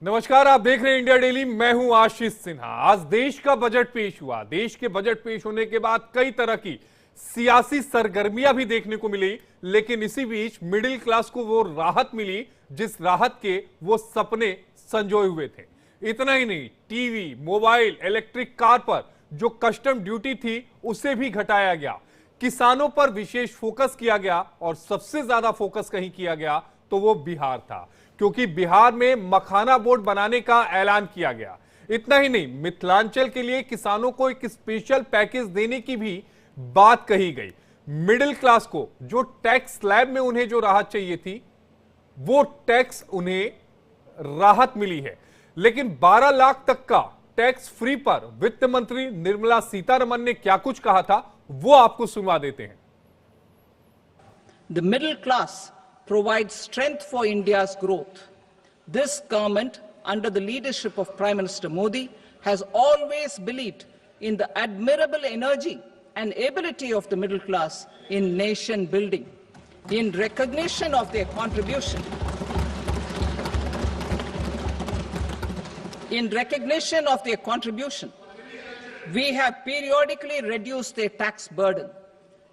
नमस्कार, आप देख रहे हैं इंडिया डेली। मैं हूं आशीष सिन्हा। आज देश का बजट पेश हुआ। देश के बजट पेश होने के बाद कई तरह की सियासी सरगर्मियां भी देखने को मिली, लेकिन इसी बीच मिडिल क्लास को वो राहत मिली जिस राहत के वो सपने संजोए हुए थे। इतना ही नहीं, टीवी, मोबाइल, इलेक्ट्रिक कार पर जो कस्टम ड्यूटी थी उसे भी घटाया गया। किसानों पर विशेष फोकस किया गया और सबसे ज्यादा फोकस कहीं किया गया तो वो बिहार था, क्योंकि बिहार में मखाना बोर्ड बनाने का ऐलान किया गया। इतना ही नहीं, मिथिलांचल के लिए किसानों को एक स्पेशल पैकेज देने की भी बात कही गई। मिडिल क्लास को जो टैक्स स्लैब में उन्हें जो राहत चाहिए थी, वो टैक्स उन्हें राहत मिली है। लेकिन 12 लाख तक का टैक्स फ्री पर वित्त मंत्री निर्मला सीतारमण ने क्या कुछ कहा था, वो आपको सुनवा देते हैं। The middle class provides strength for India's growth. This government, under the leadership of Prime Minister Modi, has always believed in the admirable energy and ability of the middle class in nation building. In recognition of their contribution, we have periodically reduced their tax burden.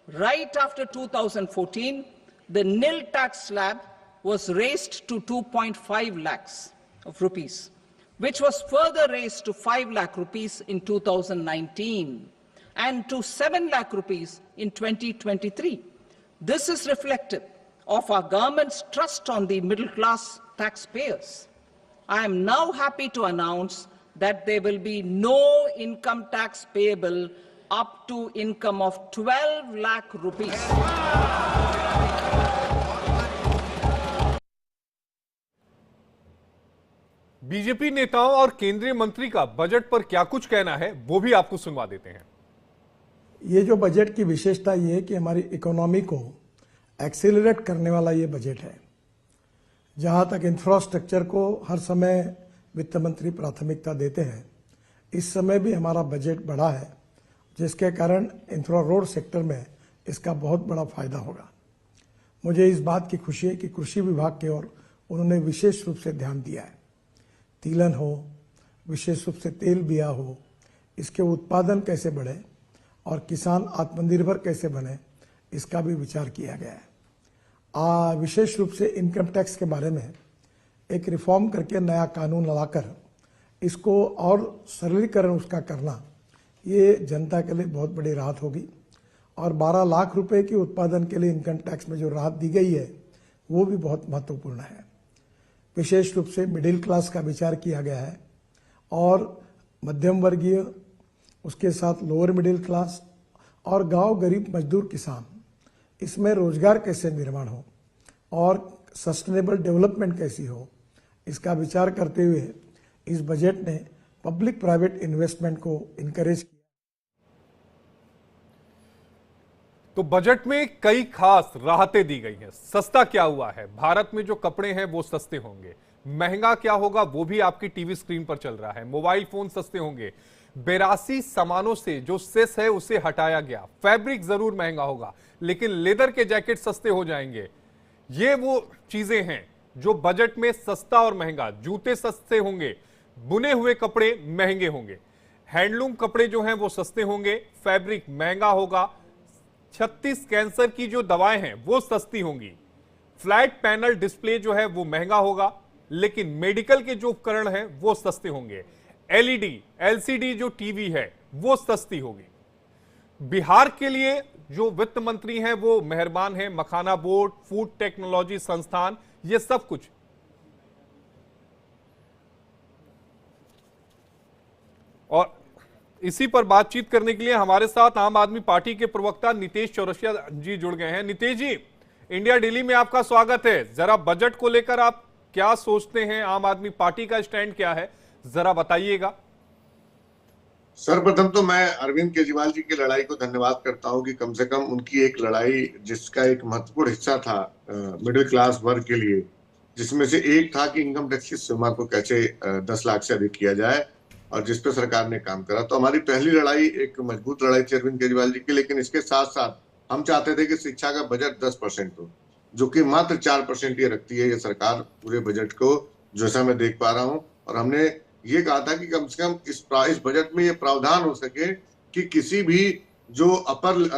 Right after 2014, the nil tax slab was raised to 2.5 lakhs of rupees, which was further raised to 5 lakh rupees in 2019 and to 7 lakh rupees in 2023. This is reflective of our government's trust on the middle class taxpayers. I am now happy to announce that there will be no income tax payable up to income of 12 lakh rupees. BJP नेताओं और केंद्रीय मंत्री का budget पर क्या कुछ कहना है, वो भी आपको सुनवा देते हैं। ये जो बजट की विशेषता ये है कि हमारी इकोनॉमी को एक्सेलरेट करने वाला ये बजट है। जहां तक इंफ्रास्ट्रक्चर को हर समय वित्त मंत्री प्राथमिकता देते हैं, इस समय भी हमारा बजट बढ़ा है, जिसके कारण इंफ्रा रोड सेक्टर में इसका बहुत बड़ा फायदा होगा। मुझे इस बात की खुशी है कि कृषि विभाग की ओर उन्होंने विशेष रूप से ध्यान दिया है। तिलहन हो, विशेष रूप से तेल बिया हो, इसके उत्पादन कैसे बढ़े और किसान आत्मनिर्भर कैसे बने, इसका भी विचार किया गया है। विशेष रूप से इनकम टैक्स के बारे में एक रिफॉर्म करके नया कानून लाकर इसको और सरलीकरण उसका करना, ये जनता के लिए बहुत बड़ी राहत होगी। और 12 लाख रुपए के उत्पादन के लिए इनकम टैक्स में जो राहत दी गई है, वो भी बहुत महत्वपूर्ण है। विशेष रूप से मिडिल क्लास का विचार किया गया है और मध्यम वर्गीय, उसके साथ लोअर मिडिल क्लास और गांव गरीब मजदूर किसान, इसमें रोजगार कैसे निर्माण हो और सस्टेनेबल डेवलपमेंट कैसी हो, इसका विचार करते हुए इस बजट ने पब्लिक प्राइवेट इन्वेस्टमेंट को इनकरेज किया। तो बजट में कई खास राहतें दी गई हैं। सस्ता क्या हुआ है? भारत में जो कपड़े हैं वो सस्ते होंगे। महंगा क्या होगा वो भी आपकी टीवी स्क्रीन पर चल रहा है। मोबाइल फोन सस्ते होंगे। 82 सामानों से जो सेस है उसे हटाया गया। फैब्रिक जरूर महंगा होगा, लेकिन लेदर के जैकेट सस्ते हो जाएंगे। ये वो चीजें हैं जो बजट में सस्ता और महंगा। जूते सस्ते होंगे, बुने हुए कपड़े महंगे होंगे। हैंडलूम कपड़े जो हैं वो सस्ते होंगे, फैब्रिक महंगा होगा। 36 कैंसर की जो दवाएं हैं वो सस्ती होंगी। फ्लैट पैनल डिस्प्ले जो है वो महंगा होगा, लेकिन मेडिकल के जो उपकरण हैं वो सस्ते होंगे। एलईडी, एलसीडी जो टीवी है वो सस्ती होगी। बिहार के लिए जो वित्त मंत्री हैं वो मेहरबान हैं। मखाना बोर्ड, फूड टेक्नोलॉजी संस्थान, ये सब कुछ। और इसी पर बातचीत करने के लिए हमारे साथ आम आदमी पार्टी के प्रवक्ता नितेश चौरसिया जी जुड़ गए हैं। नितेश जी, इंडिया डेली में आपका स्वागत है। जरा बजट को लेकर आप क्या सोचते हैं? आम आदमी पार्टी का स्टैंड क्या है, जरा बताइएगा। सर्वप्रथम तो मैं अरविंद केजरीवाल जी की लड़ाई को धन्यवाद करता हूं कि कम से कम उनकी एक लड़ाई, जिसका एक महत्वपूर्ण हिस्सा था मिडिल क्लास वर्ग के लिए, जिसमें से एक था कि इनकम टैक्स की सीमा को कैसे 10 लाख से अधिक किया जाए, और जिस पे सरकार ने काम करा। तो हमारी पहली लड़ाई एक मजबूत लड़ाई थी अरविंद केजरीवाल जी की। लेकिन इसके साथ साथ हम चाहते थे कि शिक्षा का बजट 10% हो, जो कि मात्र 4% ये रखती है ये सरकार पूरे बजट को। जैसा मैं देख पा रहा हूँ, और हमने ये कहा था कि कम से कम इस बजट में ये प्रावधान हो सके कि किसी भी जो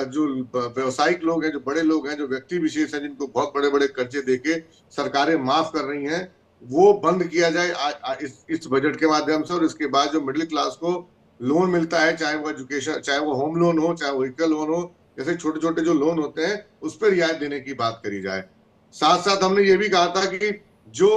जो व्यवसायिक लोग हैं, जो बड़े लोग हैं, जो व्यक्ति विशेष हैं, जिनको बहुत बड़े बड़े कर्जे देके सरकारें माफ कर रही हैं, वो बंद किया जाए इस बजट के माध्यम से। और इसके बाद जो मिडिल क्लास को लोन मिलता है, चाहे वो एजुकेशन, चाहे वो होम लोन हो, चाहे व्हीकल लोन हो, जैसे छोटे छोटे जो लोन होते हैं उस पर रियायत देने की बात करी जाए। साथ साथ हमने ये भी कहा था कि जो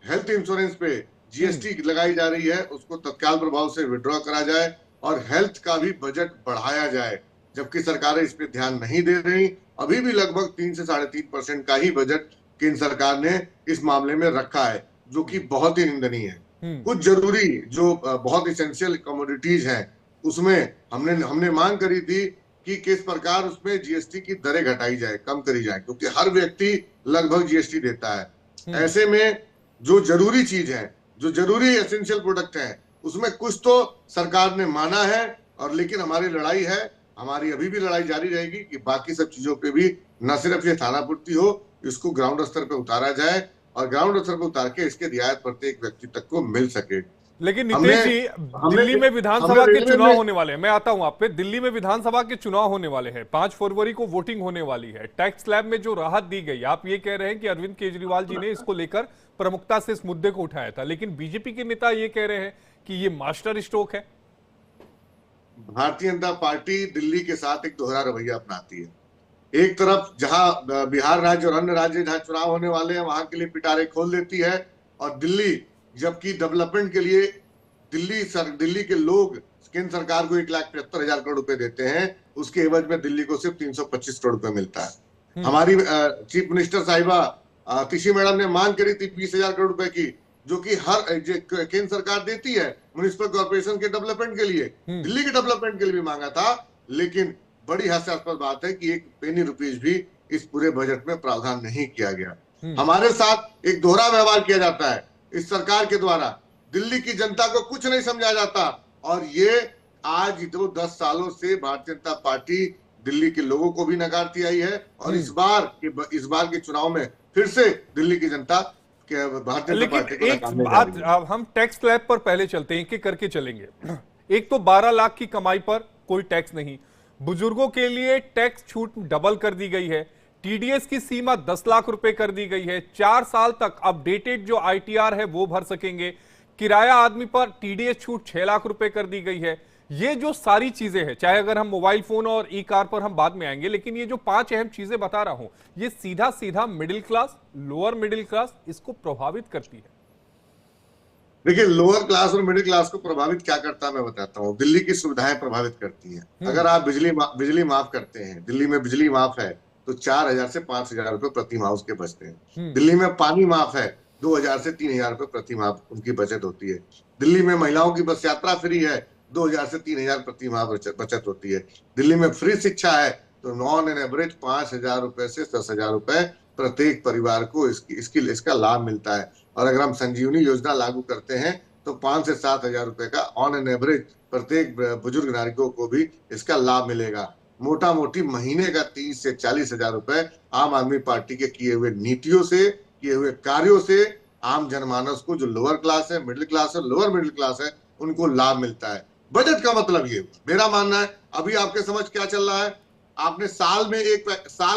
हेल्थ इंश्योरेंस पे जीएसटी लगाई जा रही है उसको तत्काल प्रभाव से विड्रॉ करा जाए और हेल्थ का भी बजट बढ़ाया जाए, जबकि सरकारें इस पे ध्यान नहीं दे रही। अभी भी लगभग 3 से 3.5% का ही बजट केंद्र सरकार ने इस मामले में रखा है, जो कि बहुत ही निंदनीय है। कुछ जरूरी जो बहुत इसेंशियल कमोडिटीज हैं उसमें हमने मांग करी थी कि किस प्रकार उसमें जीएसटी की दरें घटाई जाए, कम करी जाए, क्योंकि हर व्यक्ति लगभग जीएसटी देता है। ऐसे में जो जरूरी चीज है, जो जरूरी एसेंशियल प्रोडक्ट है, उसमें कुछ तो सरकार ने माना है, और लेकिन हमारी लड़ाई है, हमारी अभी भी लड़ाई जारी रहेगी कि बाकी सब चीजों पे भी न सिर्फ ये थानापूर्ति हो, इसको ग्राउंड स्तर पे उतारा जाए और ग्राउंड स्तर पे उतार के इसके रियायत प्रत्येक व्यक्ति तक को मिल सके। लेकिन नीतीश जी, दिल्ली में विधानसभा के चुनाव होने वाले हैं, मैं आता हूं आप पे। दिल्ली में विधानसभा के चुनाव होने वाले हैं, 5 फरवरी को वोटिंग होने वाली है। टैक्स स्लैब में जो राहत दी गई, आप ये कह रहे हैं कि अरविंद केजरीवाल जी ने इसको लेकर प्रमुखता से इस मुद्दे को उठाया था, लेकिन बीजेपी के नेता ये कह रहे हैं कि ये मास्टर स्ट्रोक है। भारतीय जनता पार्टी दिल्ली के साथ एक दोहरा रवैया अपनाती है। एक तरफ जहां बिहार राज्य और अन्य राज्य जहां चुनाव होने वाले हैं वहां के लिए पिटारे खोल देती है, और दिल्ली जबकि डेवलपमेंट के लिए दिल्ली के लोग केंद्र सरकार को 1,73,000 करोड़ रुपए देते हैं, उसके एवज में दिल्ली को सिर्फ 325 करोड़ रुपए मिलता है। हमारी चीफ मिनिस्टर साहिबा तिशी मैडम ने मांग करी थी 20,000 करोड़ रुपए की, जो कि केंद्र सरकार देती है म्युनिसिपल कॉर्पोरेशन के डेवलपमेंट के लिए, दिल्ली के डेवलपमेंट के लिए भी मांगा था। लेकिन बड़ी हास्यास्पद बात है कि एक पेनी रुपीज भी इस पूरे बजट में प्रावधान नहीं किया गया। हमारे साथ एक दोहरा व्यवहार किया जाता है इस सरकार के द्वारा। दिल्ली की जनता को कुछ नहीं समझा जाता, और ये आज 10 सालों से भारतीय जनता पार्टी दिल्ली के लोगों को भी नकारती आई है, और इस बार के चुनाव में फिर से दिल्ली की जनता भारतीय जनता पार्टी को नकारने जा रही है। हम टैक्स स्लैब पर पहले चलते हैं, एक-एक करके चलेंगे। एक तो 12 लाख की कमाई पर कोई टैक्स नहीं, बुजुर्गों के लिए टैक्स छूट डबल कर दी गई है, टीडीएस की सीमा 10 लाख रुपए कर दी गई है, 4 साल तक अपडेटेड जो आईटीआर है वो भर सकेंगे, किराया आदमी पर टीडीएस छूट 6 लाख रुपए कर दी गई है। ये जो सारी चीजें हैं, चाहे अगर हम मोबाइल फोन और ई कार पर हम बाद में आएंगे, लेकिन ये जो 5 अहम चीजें बता रहा हूं, ये सीधा सीधा middle class, lower middle class इसको प्रभावित करती है। देखिए, लोअर क्लास और मिडिल क्लास को प्रभावित क्या करता है मैं बताता हूँ। दिल्ली की सुविधाएं प्रभावित करती हैं। अगर आप बिजली माफ करते हैं, दिल्ली में बिजली माफ है तो 4,000 से 5,000 रुपए प्रति माह उसके बचते हैं। दिल्ली में पानी माफ है, 2,000 से 3,000 रुपए प्रति माह उनकी बचत होती है। दिल्ली में महिलाओं की बस यात्रा फ्री है, 2,000 से 3,000 प्रति माह बचत होती है। दिल्ली में फ्री शिक्षा है तो नॉन एन एवरेज 5,000 रुपए से 10,000 रुपए प्रत्येक परिवार को इसका लाभ मिलता है। और अगर हम संजीवनी योजना लागू करते हैं तो 5 से 7,000 रुपए का ऑन एन एवरेज प्रत्येक बुजुर्ग नागरिकों को भी इसका लाभ मिलेगा। मोटा मोटी महीने का 30 से 40,000 रुपए आम आदमी पार्टी के किए हुए नीतियों से, किए हुए कार्यों से आम जनमानस को, जो लोअर क्लास है, मिडिल क्लास है, लोअर मिडिल क्लास है, उनको लाभ मिलता है। बजट का मतलब ये, मेरा मानना है, अभी आपके समझ क्या चल रहा है, आपने साल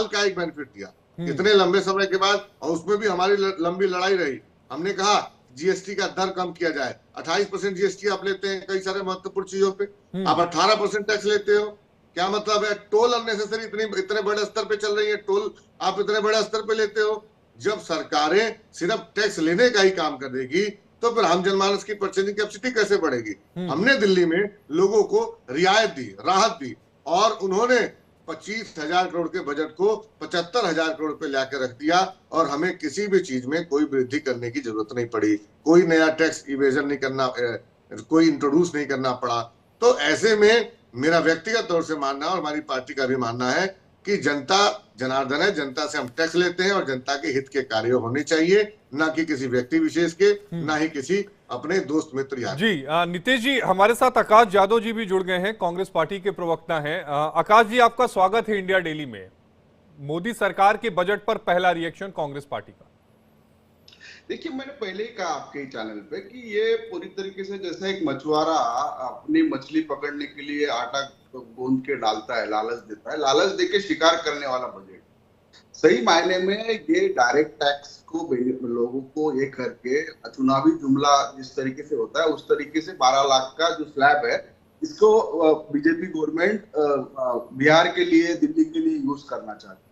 का एक बेनिफिट दिया इतने लंबे समय के बाद, और उसमें भी हमारी लंबी लड़ाई रही। हमने कहा जीएसटी का दर कम किया जाए। 28% जीएसटी आप लेते हैं कई सारे महत्वपूर्ण चीजों पे, आप 18% टैक्स लेते हो। क्या मतलब है? टोल अननेसेसरी इतने बड़े स्तर पे चल रही है, टोल आप इतने बड़े स्तर पे लेते हो। जब सरकारें सिर्फ टैक्स लेने का ही काम कर देगी तो फिर आम जनमानस की परचेजिंग कैपेसिटी कैसे बढ़ेगी? हमने दिल्ली में लोगों को रियायत दी, राहत दी, और उन्होंने 25,000 करोड़ के बजट को 75,000 करोड़ पे लाकर रख दिया, और हमें किसी भी चीज में कोई वृद्धि करने की जरूरत नहीं पड़ी, कोई नया टैक्स इवेजन नहीं करना, कोई इंट्रोड्यूस नहीं करना पड़ा। तो ऐसे में मेरा व्यक्तिगत तौर से मानना और हमारी पार्टी का भी मानना है कि जनता जनार्दन है, जनता से हम टैक्स लेते हैं, और जनता के हित के कार्य होने चाहिए, ना कि किसी व्यक्ति विशेष के, ना ही किसी अपने दोस्त मित्र यार। जी नीतीश जी, हमारे साथ आकाश यादव जी भी जुड़ गए हैं, कांग्रेस पार्टी के प्रवक्ता हैं। आकाश जी, आपका स्वागत है इंडिया डेली में। मोदी सरकार के बजट पर पहला रिएक्शन कांग्रेस पार्टी का। देखिए, मैंने पहले ही कहा आपके ही चैनल पे कि ये पूरी तरीके से जैसे एक मछुआरा अपनी मछली पकड़ने के लिए आटा गूंद के डालता है, लालच देता है, लालच देके शिकार करने वाला बजट। सही मायने में ये डायरेक्ट टैक्स को लोगों को ये करके चुनावी जुमला जिस तरीके से होता है उस तरीके से 12 लाख का जो स्लैब है इसको बीजेपी गवर्नमेंट बिहार के लिए, दिल्ली के लिए यूज करना चाहती है।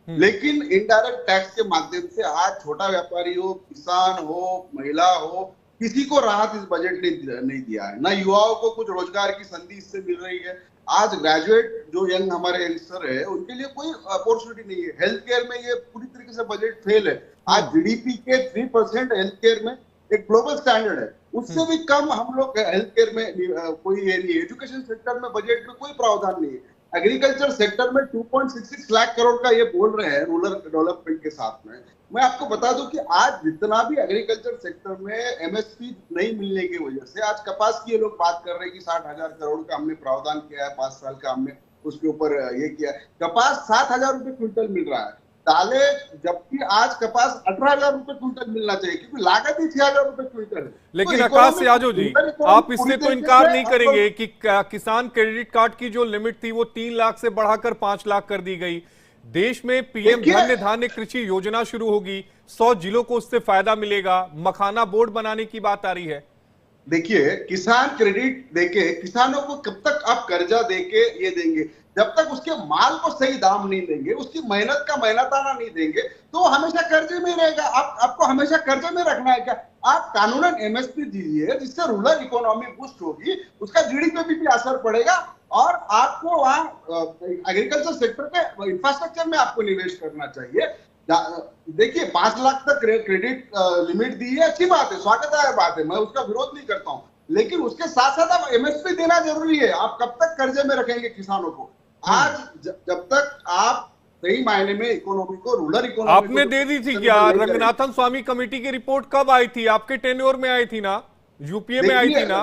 लेकिन इनडायरेक्ट टैक्स के माध्यम से आज छोटा व्यापारी हो, किसान हो, महिला हो, किसी को राहत इस बजट ने नहीं दिया है। ना युवाओं को कुछ रोजगार की संधि इससे मिल रही है। आज ग्रेजुएट जो यंग हमारे यंगस्टर है उनके लिए कोई अपॉर्चुनिटी नहीं है। हेल्थ केयर में ये पूरी तरीके से बजट फेल है। आज जीडीपी के 3% हेल्थ केयर में एक ग्लोबल स्टैंडर्ड है, उससे भी कम हम लोग हेल्थ केयर में कोई ये नहीं है। एजुकेशन सेक्टर में बजट में कोई प्रावधान नहीं है। एग्रीकल्चर सेक्टर में 2.66 लाख करोड़ का ये बोल रहे हैं रूरल डेवलपमेंट के साथ में। मैं आपको बता दूं कि आज जितना भी एग्रीकल्चर सेक्टर में एमएसपी नहीं मिलने की वजह से आज कपास की ये लोग बात कर रहे हैं कि 60,000 करोड़ का हमने प्रावधान किया है, 5 साल का हमने उसके ऊपर ये किया है। कपास 7,000 रुपए क्विंटल मिल रहा है, दालें जबकि आज कपास 18,000 रुपए क्विंटल मिलना चाहिए क्योंकि लागत ही 6,000 रुपए क्विंटल है। लेकिन आकाश यादव जी, आप इससे तो इनकार नहीं करेंगे कि किसान क्रेडिट कार्ड की जो लिमिट थी वो 3 लाख से बढ़ाकर 5 लाख कर दी गई। देश में पीएम धन्य धान्य कृषि योजना शुरू होगी, 100 जिलों को उससे फायदा मिलेगा, मखाना बोर्ड बनाने की बात आ रही है। देखिए, किसान क्रेडिट देके किसानों को कब तक आप कर्जा देके ये देंगे? जब तक उसके माल को सही दाम नहीं देंगे, उसकी मेहनत का मेहनताना नहीं देंगे, तो हमेशा कर्जे में रहेगा। आपको हमेशा कर्जे में रखना है क्या? आप कानूनन एमएसपी दीजिए जिससे रूरल इकोनॉमी बूस्ट होगी, उसका जीडीपी पे भी असर पड़ेगा और आपको वहां एग्रीकल्चर सेक्टर के इंफ्रास्ट्रक्चर में आपको निवेश करना चाहिए। देखिए, 5 लाख तक क्रेडिट लिमिट दी है, अच्छी बात है, स्वागत बात है, मैं उसका विरोध नहीं करता हूं, लेकिन उसके साथ साथ आप एमएसपी देना जरूरी है। आप कब तक कर्जे में रखेंगे किसानों को? आज जब तक आप सही मायने में इकोनॉमी को, रूरल इकोनॉमी आपने दे दी थी क्या? रंगनाथन स्वामी कमेटी की रिपोर्ट कब आई थी? आपके टेन्योर में आई थी ना, यूपीए में आई थी ना?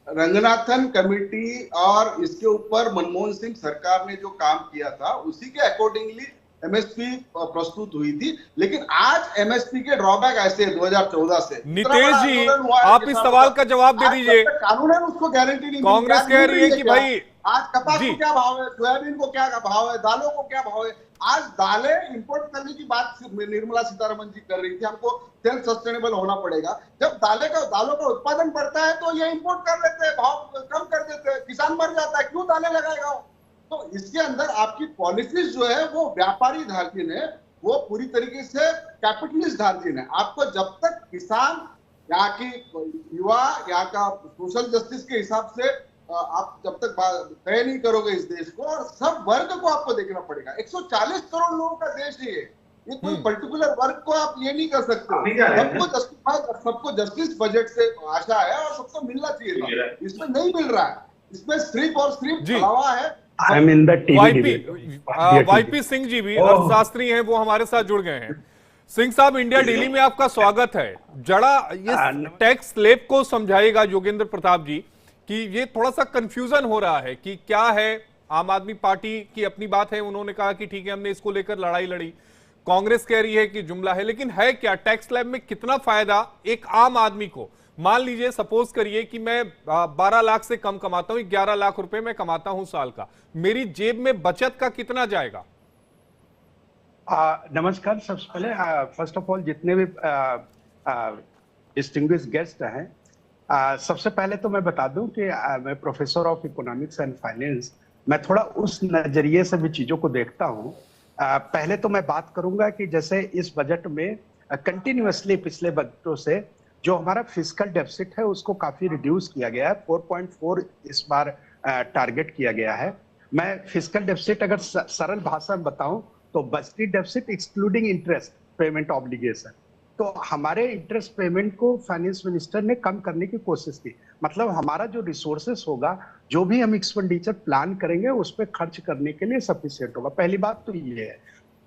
रंगनाथन कमेटी और इसके ऊपर मनमोहन सिंह सरकार ने जो काम किया था उसी के अकॉर्डिंगली एमएसपी प्रस्तुत हुई थी। लेकिन आज एमएसपी के ड्रॉबैक ऐसे 2014 से। नितेश जी, आप इस सवाल का जवाब दे दीजिए। कानून है उसको गारंटी नहीं। कांग्रेस कह रही है कि भाई आज कपास को क्या भाव है, सोयाबीन को क्या भाव है, दालों को क्या भाव है। आज दालें इंपोर्ट करने की बात निर्मला सीतारमण जी कर रही थी, हमको सेल्फ सस्टेनेबल होना पड़ेगा। जब दालों का उत्पादन बढ़ता है तो ये इंपोर्ट कर लेते हैं, भाव कम कर देते हैं, किसान मर जाता है, क्यों दालें लगाएगा? तो इसके अंदर आपकी पॉलिसीज जो है वो व्यापारी धार्जिन है, वो पूरी तरीके से कैपिटलिस्ट धार्जिन है। आपको जब तक किसान, यहाँ की युवा, यहाँ का सोशल जस्टिस के हिसाब से आप जब तक तय नहीं करोगे इस देश को, और सब वर्ग को आपको देखना पड़ेगा। 140 करोड़ लोगों का देश है ये कोई पर्टिकुलर वर्ग को आप ये नहीं कर सकते। सबको जस्टिस बजट से आशा है और सबको मिलना चाहिए था, इसमें नहीं मिल रहा है। इसमें सिर्फ और सिर्फ छलावा है। वाईपी सिंह जी भी अर्थशास्त्री हैं, वो हमारे साथ जुड़ गए हैं। सिंह साहब, इंडिया डेली में आपका स्वागत है। जरा ये टैक्स स्लैब को समझाइएगा योगेंद्र प्रताप जी कि ये थोड़ा सा कंफ्यूजन हो रहा है कि क्या है। आम आदमी पार्टी की अपनी बात है, उन्होंने कहा कि ठीक है हमने इसको लेकर लड़ाई लड़ी, कांग्रेस कह रही है कि जुमला है, लेकिन है क्या? टैक्स स्लैब में कितना फायदा एक आम आदमी को? मान लीजिए, सपोज करिए कि मैं 12 लाख से कम कमाता हूं, 11 लाख रुपए मैं कमाता हूं साल का, मेरी जेब में बचत का कितना जाएगा? नमस्कार। सबसे पहले फर्स्ट ऑफ ऑल जितने भी डिस्टिंग्विश्ड गेस्ट हैं, सबसे पहले तो मैं बता दूं कि मैं professor of economics and finance, मैं थोड़ा उस नजरिए से भी चीजों को देखता हूं। पहले तो मैं बात करूंगा कि जैसे इस बजट में कंटिन्यूअसली पिछले बजटों से जो हमारा फिस्कल डेफिसिट है उसको काफी रिड्यूस किया गया है। 4.4 इस बार टारगेट किया गया है। मैं फिस्कल डेफिसिट अगर सरल भाषा में बताऊं तो budgetary deficit excluding interest payment obligation, तो हमारे इंटरेस्ट पेमेंट को फाइनेंस मिनिस्टर ने कम करने की कोशिश की। मतलब हमारा जो रिसोर्सेस होगा, जो भी हम एक्सपेंडिचर प्लान करेंगे उस पर खर्च करने के लिए सफिशिएंट होगा। पहली बात तो ये है।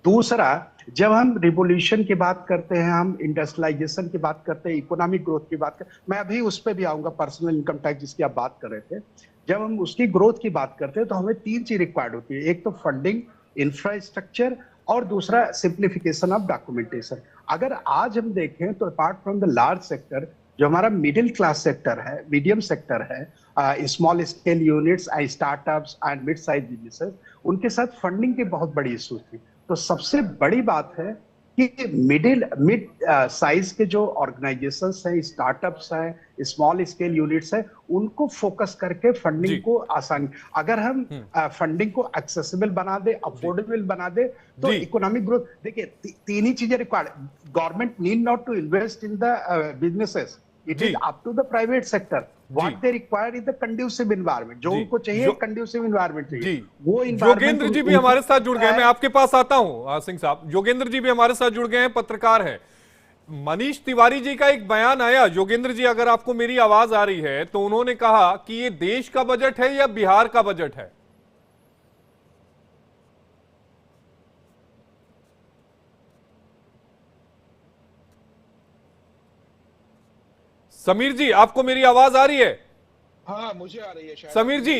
दूसरा, जब हम रिवोल्यूशन की बात करते हैं, हम इंडस्ट्रियलाइजेशन की बात करते हैं, इकोनॉमिक ग्रोथ की बात करते हैं, मैं अभी उस पर भी आऊंगा, पर्सनल इनकम टैक्स जिसकी आप बात कर रहे थे। जब हम उसकी ग्रोथ की बात करते हैं तो हमें 3 चीज रिक्वायर्ड होती है। एक तो फंडिंग, इंफ्रास्ट्रक्चर और दूसरा सिंप्लीफिकेशन ऑफ डॉक्यूमेंटेशन। अगर आज हम देखें तो apart from the large sector, जो हमारा मिडिल क्लास सेक्टर है, मीडियम सेक्टर है, small scale units, startups and mid size businesses, उनके साथ फंडिंग की बहुत बड़ी इशू थी। तो सबसे बड़ी बात है कि मिड साइज के जो ऑर्गेनाइजेशंस हैं, स्टार्टअप्स हैं, स्मॉल स्केल यूनिट्स हैं, उनको फोकस करके फंडिंग को आसान, अगर हम फंडिंग को एक्सेसिबल बना दे, अफोर्डेबल बना दे, तो इकोनॉमिक ग्रोथ। देखिए तीन ही चीजें required, government need not to invest in the businesses, it is up to the private sector. What they require is the conducive environment, जो उनको चाहिए कंड्यूसिव एनवायरनमेंट चाहिए, वो योगेंद्र जी भी हमारे साथ जुड़ गए, मैं आपके पास आता हूं सिंह साहब। योगेंद्र जी भी हमारे साथ जुड़ गए हैं, पत्रकार हैं। मनीष तिवारी जी का एक बयान आया, योगेंद्र जी अगर आपको मेरी आवाज आ रही है, तो उन्होंने कहा कि ये देश का बजट है या बिहार का बजट है। समीर जी आपको मेरी आवाज आ रही है? हाँ मुझे आ रही है शायद। समीर जी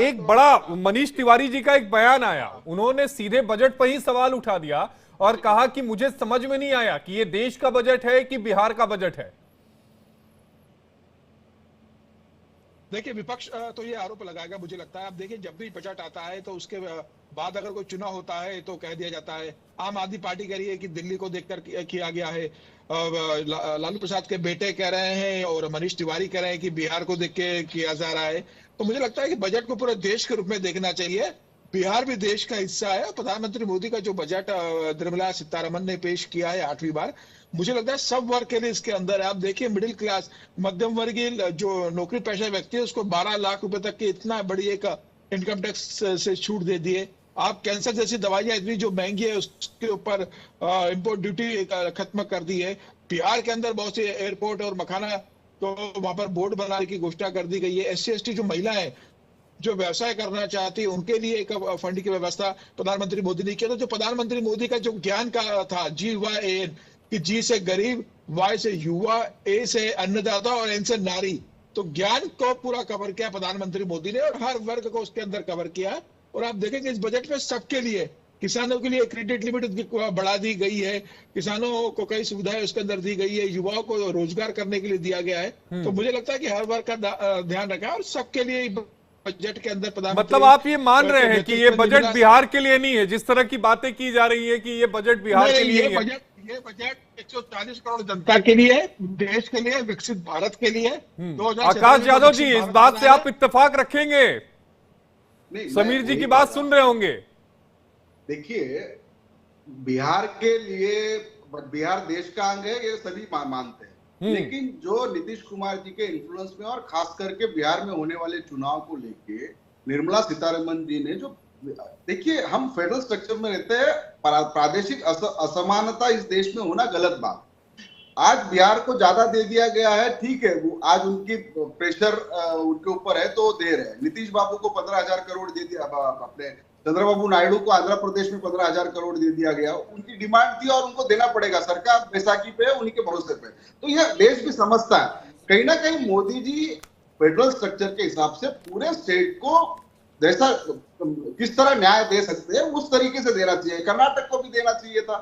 एक बड़ा मनीष तिवारी जी का एक बयान आया, उन्होंने सीधे बजट पर ही सवाल उठा दिया और कहा कि मुझे समझ में नहीं आया कि ये देश का बजट है कि बिहार का बजट है। देखिए विपक्ष तो ये आरोप लगाएगा मुझे लगता है। आप देखिए जब भी बजट आता है तो उसके बाद अगर कोई चुनाव होता है तो कह दिया जाता है, आम आदमी पार्टी कह रही है कि दिल्ली को देखकर किया गया है, लालू प्रसाद के बेटे कह रहे हैं और मनीष तिवारी कह रहे हैं कि बिहार को देख के किया जा रहा है। तो मुझे लगता है कि बजट को पूरे देश के रूप में देखना चाहिए। बिहार भी देश का हिस्सा है। प्रधानमंत्री मोदी का जो बजट निर्मला सीतारमन ने पेश किया है 8वीं बार, मुझे लगता है सब वर्ग के लिए इसके अंदर है। आप देखिए मिडिल क्लास, मध्यम वर्गीय जो नौकरी पेशा व्यक्ति है उसको 12 लाख रुपए तक की इतना बड़ी एक इनकम टैक्स से छूट दे दिए। आप कैंसर जैसी दवाइयां इतनी जो महंगी है उसके ऊपर इंपोर्ट ड्यूटी खत्म कर दी है। बिहार के अंदर बहुत से एयरपोर्ट और मखाना तो वहां पर बोर्ड बनाने की घोषणा कर दी गई है। SC/ST जो महिलाएं जो व्यवसाय करना चाहती है उनके लिए एक फंड की व्यवस्था प्रधानमंत्री मोदी ने किया। तो जो प्रधानमंत्री मोदी का जो ज्ञान का था GYAN, कि G से गरीब, Y से युवा, A से अन्नदाता और N से नारी, तो ज्ञान को पूरा कवर किया प्रधानमंत्री मोदी ने और हर वर्ग को उसके अंदर कवर किया। और आप देखेंगे इस बजट में सबके लिए, किसानों के लिए क्रेडिट लिमिट बढ़ा दी गई है, किसानों को कई सुविधाएं उसके अंदर दी गई है, युवाओं को रोजगार करने के लिए दिया गया है। तो मुझे लगता है कि हर वर्ग का ध्यान रखा और सबके लिए बजट के अंदर प्रधानमंत्री, मतलब आप ये मान रहे हैं कि ये बजट बिहार के लिए नहीं है, जिस तरह की बातें की जा रही है कि ये बजट बिहार के लिए नहीं है। ये बजट 140 करोड़ जनता के लिए, देश के लिए, विकसित भारत के लिए। आकाश यादव जी इस बात से आप इत्तेफाक रखेंगे? समीर जी की बात सुन रहे होंगे। देखिए बिहार के लिए, बिहार देश का अंग है ये सभी मानते हैं, लेकिन जो नीतीश कुमार जी के इन्फ्लुएंस में और खास करके बिहार में होने वाले चुनाव को लेके निर्मला सीतारमन जी ने जो, देखिए हम फेडरल स्ट्रक्चर में रहते हैं, प्रादेशिक असमानता इस देश में होना गलत बात। आज बिहार को ज्यादा दे दिया गया है, ठीक है, वो आज उनकी प्रेशर उनके ऊपर है तो दे रहे हैं। नीतीश बाबू को 15,000 करोड़ दे दिया, अपने चंद्रबाबू नायडू को आंध्र प्रदेश में 15,000 करोड़ दे दिया गया। उनकी डिमांड थी और उनको देना पड़ेगा, सरकार बैसाखी पे उन्हीं के भरोसे पे। तो यह देश भी समझता है, कहीं ना कहीं मोदी जी फेडरल स्ट्रक्चर के हिसाब से पूरे स्टेट को जैसा किस तरह न्याय दे सकते हैं उस तरीके से देना चाहिए। कर्नाटक को भी देना चाहिए था,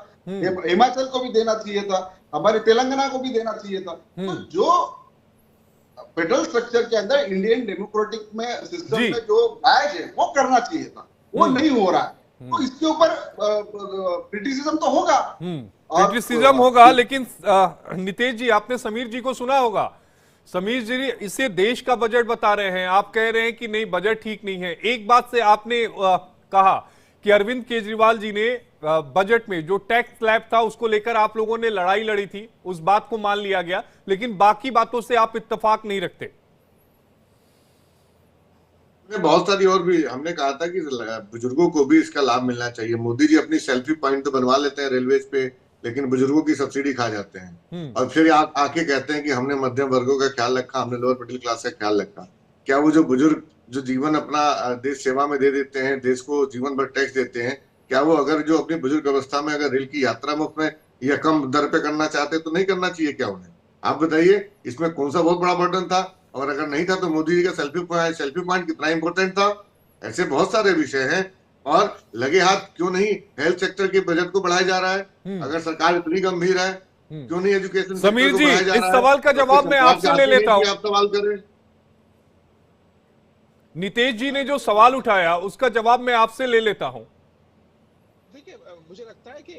हिमाचल को भी देना चाहिए था, हमारे तेलंगाना को भी देना चाहिए था। तो जो फेडरल स्ट्रक्चर के अंदर इंडियन डेमोक्रेटिक में सिस्टम में जो न्याय है वो करना चाहिए था, वो नहीं हो रहा है। तो इसके ऊपर क्रिटिसिज्म तो होगा, क्रिटिसिज्म होगा, लेकिन नितेश जी आपने समीर जी को सुना होगा। समीर जी इसे देश का बजट बता रहे हैं, आप कह रहे हैं कि नहीं बजट ठीक नहीं है। एक बात से आपने कहा कि अरविंद केजरीवाल जी ने बजट में जो टैक्स स्लैब था उसको लेकर आप लोगों ने लड़ाई लड़ी थी, उस बात को मान लिया गया, लेकिन बाकी बातों से आप इत्तेफाक नहीं रखते। बहुत सारी और भी हमने कहा था कि बुजुर्गों को भी इसका लाभ मिलना चाहिए। मोदी जी अपनी सेल्फी पॉइंट तो बनवा लेते हैं रेलवे पे, लेकिन बुजुर्गों की सब्सिडी खा जाते हैं और फिर आके कहते हैं कि हमने मध्यम वर्गों का ख्याल रखा, हमने लोअर मिडिल क्लास का ख्याल रखा। क्या वो जो बुजुर्ग जो जीवन अपना देश सेवा में दे देते हैं, देश को जीवन भर टैक्स देते हैं, क्या वो अगर जो अपनी बुजुर्ग अवस्था में अगर रेल की यात्रा मुफ्त में या कम दर पे करना चाहते तो नहीं करना चाहिए क्या उन्हें? आप बताइए इसमें कौन सा बहुत बड़ा बर्डन था? और अगर नहीं था तो मोदी जी का सेल्फी पॉइंट कितना इंपॉर्टेंट था? ऐसे बहुत सारे विषय हैं और लगे हाथ क्यों नहीं हेल्थ सेक्टर के बजट को बढ़ाया जा रहा है? अगर सरकार इतनी गंभीर है, क्यों नहीं एजुकेशन समीर सेक्टर को जी, बढ़ाया जा इस रहा है? सवाल का तो जवाब फिर मैं सरकार आपसे ले चाहती है लेता कि हूं। आप सवाल करें। नितेश जी ने जो सवाल उठाया उसका जवाब मैं आपसे ले लेता हूं। देखिए, मुझे लगता है कि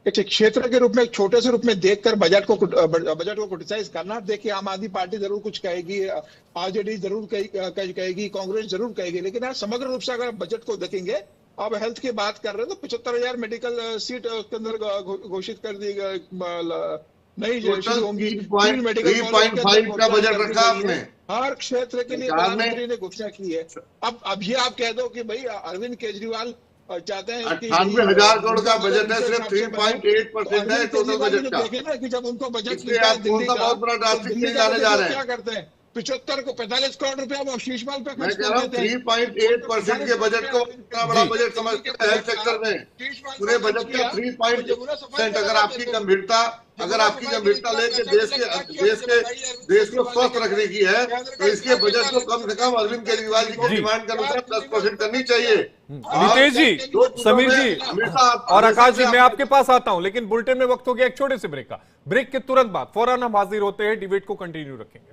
एक क्षेत्र के रूप में, एक छोटे से रूप में देखकर बजट को क्रिटिसाइज करना, देखिए आम आदमी पार्टी जरूर कुछ कहेगी, आरजेडी जरूर कहेगी, कांग्रेस जरूर कहेगी, लेकिन आज समग्र रूप से अगर बजट को देखेंगे, अब हेल्थ की बात कर रहे हैं तो 75,000 मेडिकल सीट के अंदर घोषित कर दी नहीं शुरू होंगी। 3.5 का बजट रखा आपने, हर क्षेत्र के लिए प्रधानमंत्री ने घोषणा की है। अब ये आप कह दो कि भाई अरविंद केजरीवाल चाहते हैं कि 98,000 करोड़ का बजट है, सिर्फ 3.8% है टोटल बजट का। देखे ना कि जब उनको बजट इसलिए आप कौन सा बहुत बड़ा ड्रास्टिक चेंज लाने जा रहे हैं? क्या करते हैं, 75 को 45 करोड़ रुपया वो शीशमहल पे मैं खर्च कह रहा हूँ कर देते हैं। 3.8% के बजट को इतना बड़ा बजट समझते हैं हेल्थ सेक्टर में। पूरे बजट का 3% अगर आपकी गंभीरता लेके देश को स्वस्थ रखने की है, तो इसके बजट को कम से कम अरविंद केजरीवाल जी की डिमांड के अनुसार 10% करनी चाहिए। नितेश जी, समीर जी और आकाश जी, मैं आपके पास आता हूं, लेकिन बुलेटिन में वक्त हो गया एक छोटे से ब्रेक का। ब्रेक के तुरंत बाद फौरन हम हाजिर होते हैं, डिबेट को कंटिन्यू रखेंगे।